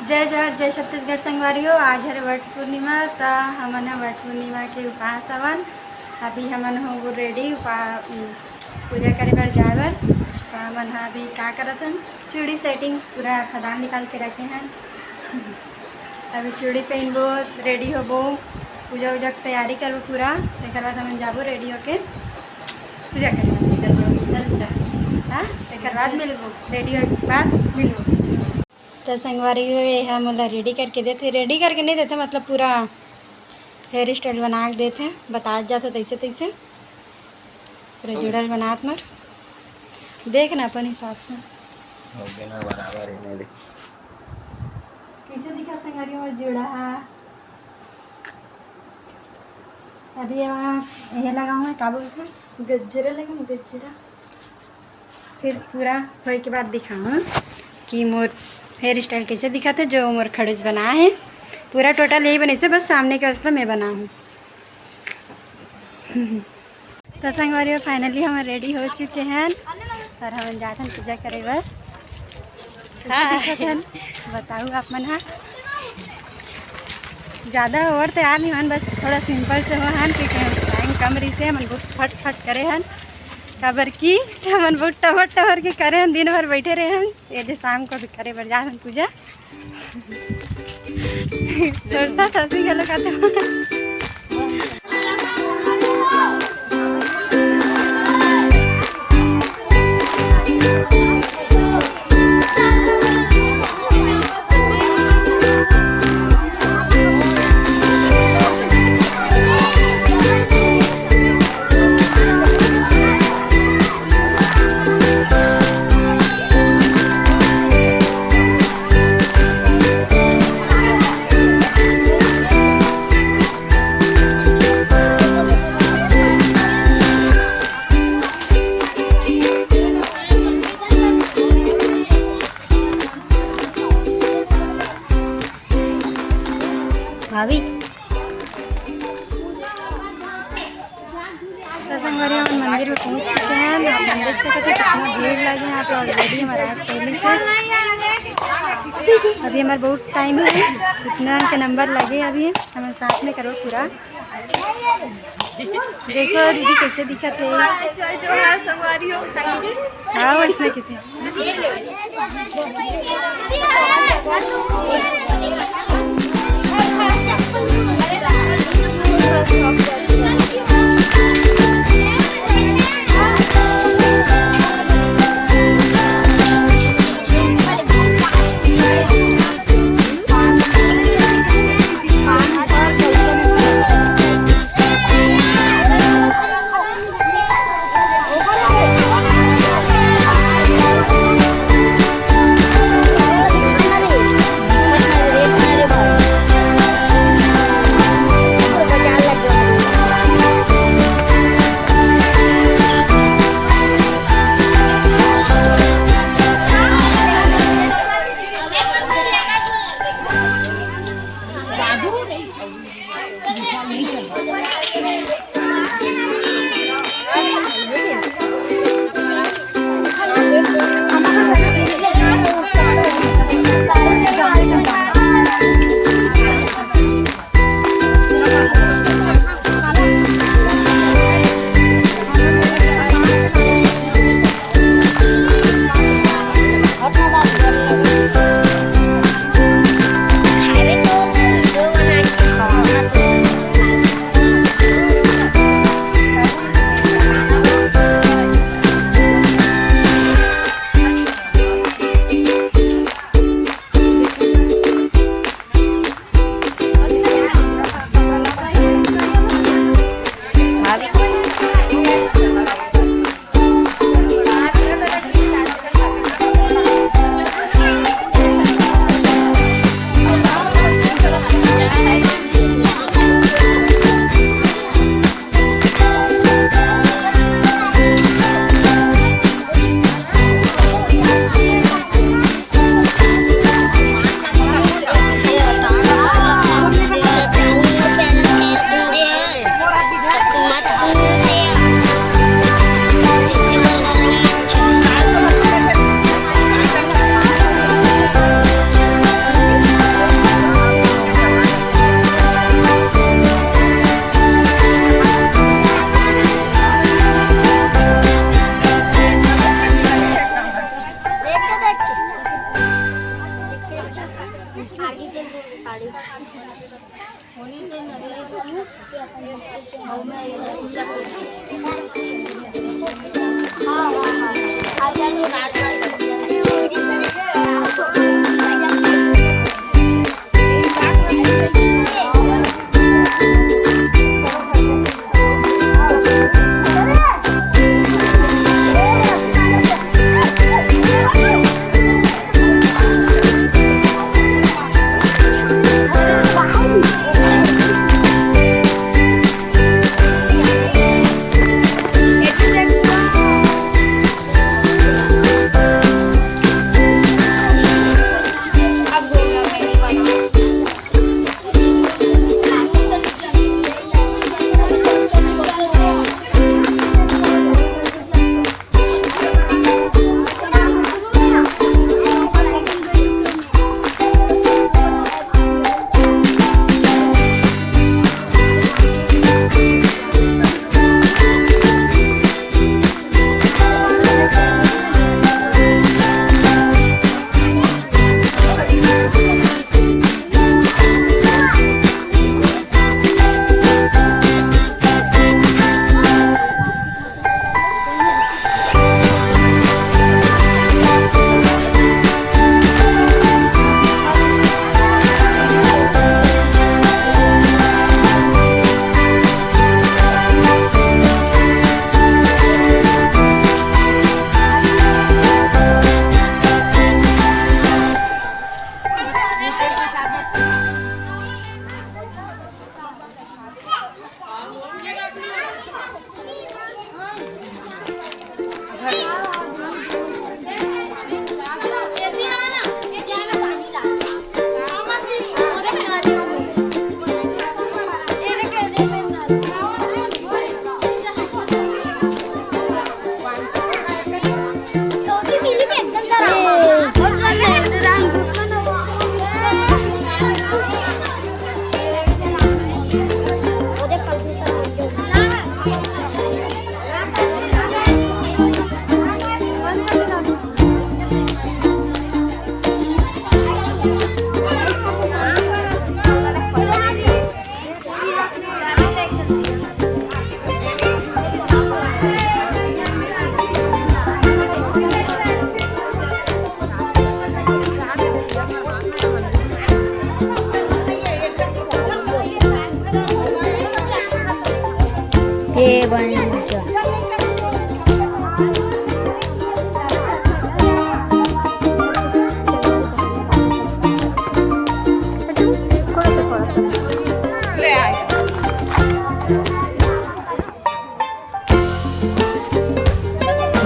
जय जोहर जय छत्तीसगढ़ संगवारियों। आज है वट पूर्णिमा। तो हमन वट पूर्णिमा के उपास हवन। अभी हमन हो रेडी पूजा करे बर जाए बर। तो हमन अभी का करत हन, चूड़ी सेटिंग पूरा खदान निकाल के रखे हैं। अभी चूड़ी पहनबो, रेडी होबो, पूजा उजा की तैयारी करबो पूरा। एक बाद हमन जाबो रेडी होके पूजा करे। हाँ, एक बाद मिलबो, रेडी होके बाद मिलबो। तो संगवारी ये मोला रेडी करके देते, रेडी करके नहीं देते मतलब पूरा हेयर स्टाइल बना के देते, बता जाते तैसे तैसे पूरा जुड़ल बनात मर देखना अपन हिसाब से हो गया ना बराबर ही नहीं कैसे दिखा संगवारी और जुड़ा। अभी वहाँ ये लगाऊँ है, क्या बोलते हैं, गजरा लगाऊँ, गजरा। फिर पूरा होने के बाद दिखाऊँ कि मोर हेयर स्टाइल कैसे दिखा था, जो मोर खड़ूस बना है। पूरा टोटल यही बने से, बस सामने के वास्ते मैं बना हूँ। तो संगवारी फाइनली हम रेडी हो चुके हैं और हम जाते हैं पूजा करे बर। बताऊँ आप मन, हाँ ज़्यादा और तैयार नहीं हन, बस थोड़ा सिंपल से हो हन क्योंकि टाइम कम रही से हमन बहुत फट करे हन। खबर की हमन बहुत टबर के करे हन, दिन भर बैठे रहे हन। ये जो शाम को भी करे बर जान पूजा सोचता ससी गलो का भाभी। तो संगवारी हम मंदिर में पहुंच चुके हैं। आप देख सकते हैं कितना भीड़ लगे यहाँ पे ऑलरेडी हमारा पहले से। अभी हमारा बहुत टाइम है, इतना के नंबर लगे। अभी हमें साथ में करो पूरा। देखो दीदी कैसे दिखते हैं। हाँ वैसे कितने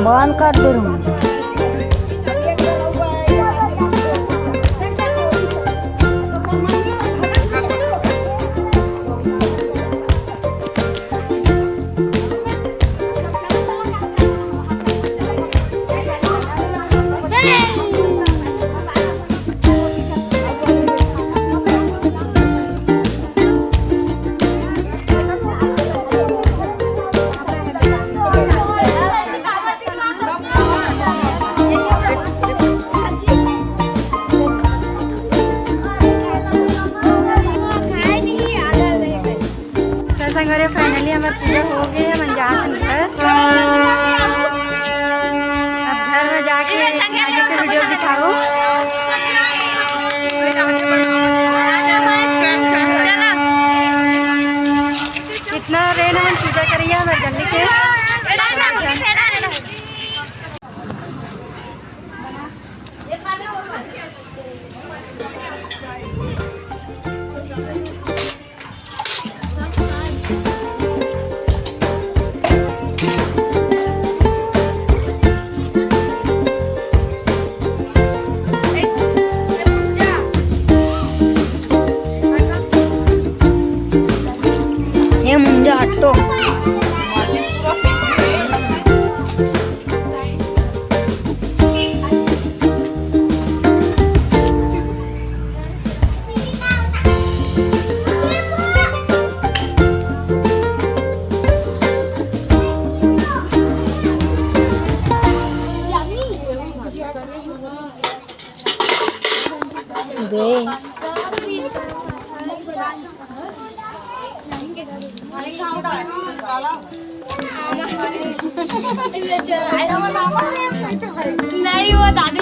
बंद कर दे रूम। संगरे फाइनली हमारे पूजा हो गई है। हम जा घर, अब घर में जाके आगे का वीडियो दिखाओ। कितना रेन हम पूजा करिए हमारे जल्दी से। दे नहीं वो दादी